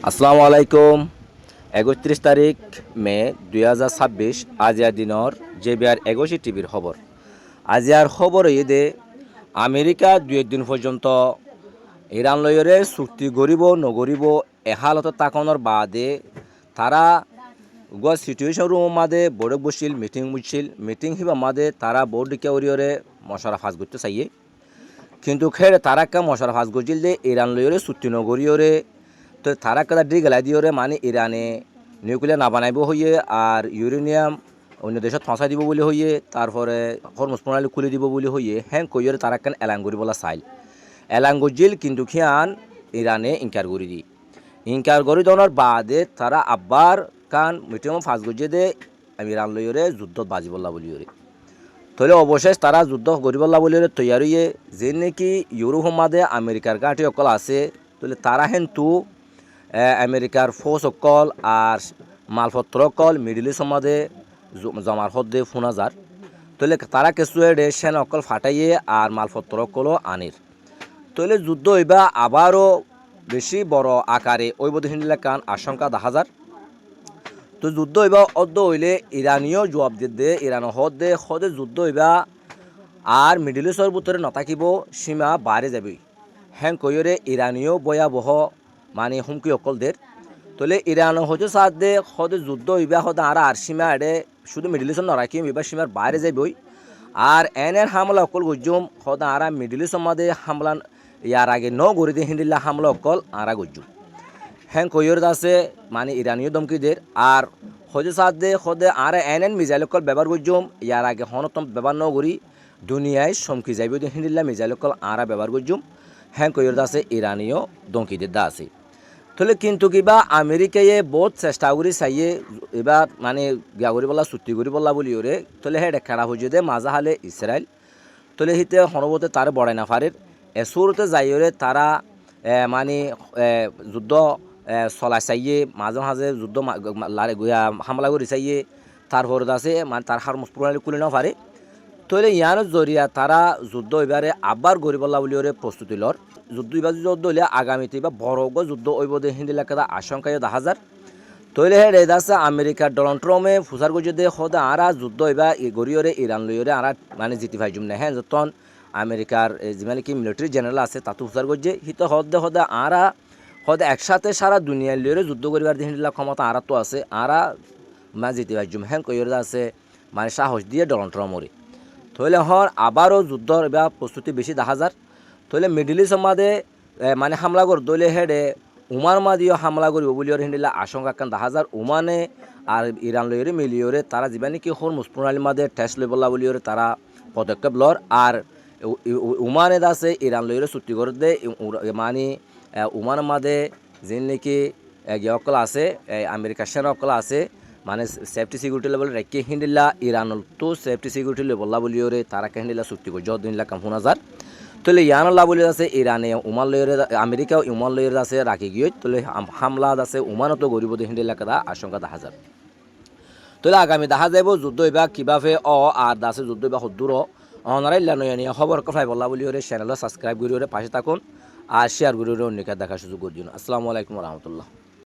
আসসালামু আলাইকুম। ৩১ তারিখ মে ২০২৬ আজিয়ার দিনের যে বিয়ার ২১ টিভির খবর। আজিয়ার খবর ঈদে আমেরিকা ২ দিন পর্যন্ত ইরান লয়রে চুক্তি গরিব নগরিব এহালত তাকনের বাদে তারা সিচুয়েশন রুম মাদে বড় বসিল মিটিং হিবা মাদে তারা বোর্ড দিকে ওরিয়রে মশারা ফাঁস করতে চাইয়ে কিন্তু খেড়ে তারা কা মশারা ফাঁস করছিল যে ইরান লয়রে চুক্তি নগরিয়রে তো তারা কাদা ডি গেলাই দিওরে মানে ইরানে নিউক্লিয়ার না বানাইব হইয়ে আর ইউরেনিয়াম অন্য দেশত ফসাই দিব বলে হইয়ে তারপরে হরমুজ প্রণালী খুলে দিব বলে হইয়ে হ্যাঁ কইরে তারা কেন এলান করি বলা চাইল এলান গজিল কিন্তু খিয়ান ইরানে ইনকার করি দি ইনকার করি দেওয়ার বাদে তারা আবার কান মিটিং ফাঁস গজিয়ে দে ইরান লইরে যুদ্ধ বাজি বললা বলি তাহলে অবশেষ তারা যুদ্ধ করিবল্লা বলে তৈয়ারিয়ে যে নাকি ইউরোপ মাদে আমেরিকার গাঁটি অকল আছে তাহলে তারা হেন্তু আমেরিকার ফৌজ অকল আর মালপত্র অকল মিডিল ইস্ট মাদে জমার হদ্দে ৫০০০ তাহলে তারা কিছু এডে সেন অকল ফাটাইয়ে আর মালপত্র অকলও আনির তাহলে যুদ্ধ হইবা আবারও বেশি বড় আকারে ওইবদ হিন্দিলা কান আশঙ্কা দেখা যার তো যুদ্ধ হইবা অদ্দ হইলে ইরানীয় জবাব দে ইরান হদে যুদ্ধ হইবা আর মিডিল ইস্টর ভিতরে নথাকিব সীমা বাড়ে যাবে হ্যাঁ কইরে ইরানীয় ভয়াবহ মানে হুমকি অকলদের তাহলে ইরান হচ্ছে সাথ দে যুদ্ধ হইবা আর আর সীমা এডে শুধু মিডিল ইস্ট নরাকি হইবা সীমার বাইরে যাইবই আর এনের হামলা অকল গজ্জুম আর মিডিল ইস্ট মাদে হামলা ইয়ার আগে গড়ি দিয়ে হিন্দিল্লা হামলা অকল আরা গজ্জুম হ্যাঁ কইর আছে মানে ইরানীয় দমকিদের আর হজে সাথ দে আর এন মিজাইল অকল ব্যবহার গজ্জুম ইয়ার আগে হনতম ব্যবহার করি দুনিয়ায় চমকি যাইব হিন্দিল্লা মিজাইল অকল আরা ব্যবহার গজ্জুম হ্যাঁ কইর আছে ইরানীয় দমকিদের দা আছে তাহলে কিন্তু কিবা আমেরিকায় বহুত চেষ্টা করি চাইয়ে এবার মানে গিয়া করি বলা চুক্তি করি বলা বলি ওরে তাহলে হে খেলা হয়ে দে মাজা হালে ইসরায়েল তাহলে হিতে হনবতে তার বড়াই না পারে এসুরতে যাইরে তারা মানে যুদ্ধ চলাই চাইয়ে মাঝে মাঝে যুদ্ধ হামলা করি চাইয়ে তার হরদ আছে মানে তার হার প্রণালী খুলে না পারে তাহলে ইয়ার জরিয়া তারা যুদ্ধ এবারে আবার গড়ি বলা বলি ওরে প্রস্তুতি লর যুদ্ধ এবার যুদ্ধ হলে আগামীতে বা বড় যুদ্ধ ওই বোধে হিন্দি লেখা আশঙ্কায় দেখা যার তৈলে হে রেদ আছে আমেরিকার ডোনাল্ড ট্রাম্পে ফুসার গজে দে সদা আরা যুদ্ধ এবার গড়িওরে ইরান লইরে আরা মানে জিতি পাইজুম না হ্যাঁ যতন আমেরিকার যিমানে কি মিলিটারি জেনারেল আছে তাতো ফুসার গজে হিত হদে আরা একসাথে সারা দুনিয়ার লইরে যুদ্ধ করিবার হিন্দিলা ক্ষমতা আরা তো আছে আরা মানে জিতি পাইজুম হ্যাঁ কইরে আছে মানে সাহস দিয়ে ডোনাল্ড ট্রাম্পরে তাহলে হর আবারও যুদ্ধর এবার প্রস্তুতি বেশি দেখা যার তাহলে মিডিল ইস্ট মাদে মানে হামলা কর দলে হেডে উমার মাদিও হামলা করিব বলি হিন্দিলা আশঙ্কা কান দেখা যার উমানে আর ইরান লইরে মিলিওরে তারা যিমানে কি হরমুজ প্রণালী মাদে টেস্ট লই বলা বলিওরে তারা পদক্ষেপ লর আর উমানে আছে ইরান লইরে চুক্তি করে দে মানে উমান মাদে যে নাকি অকল আছে আমেরিকার সেনা অকল আছে মানে সেফটি সিকিউরিটি লেভেল রেখে হিন্দিলা ইরান তো সেফটি সিকিউরিটি লেভেল বলিওরে তারা হিন্দিলা চুক্তি করে যত দিন লাগাম ৫০০০ তাহলে ইয়ানল্লা বলি আছে ইরানে উমান লইরে আমেরিকা উমান লইরে আছে রাখি গিয়ে তাহলে হামলা আছে উমানতো গরিব হিন্দি এলাকা আশঙ্কা দেখা যায় তাহলে আগামী দেখা যাব যুদ্ধ এবার কীভাবে আর দাসে যুদ্ধ এবার সদ্দূর অনারাইল্লা নয়া খবর কথাই বলা বলি ওরে চ্যানেল সাবস্ক্রাইব করি ওরে পাশে থাকুন আর শেয়ার করি ওরে অন্যকে দেখার সুযোগ করে দিন। আসসালামু আলাইকুম রহমতুল্লাহ।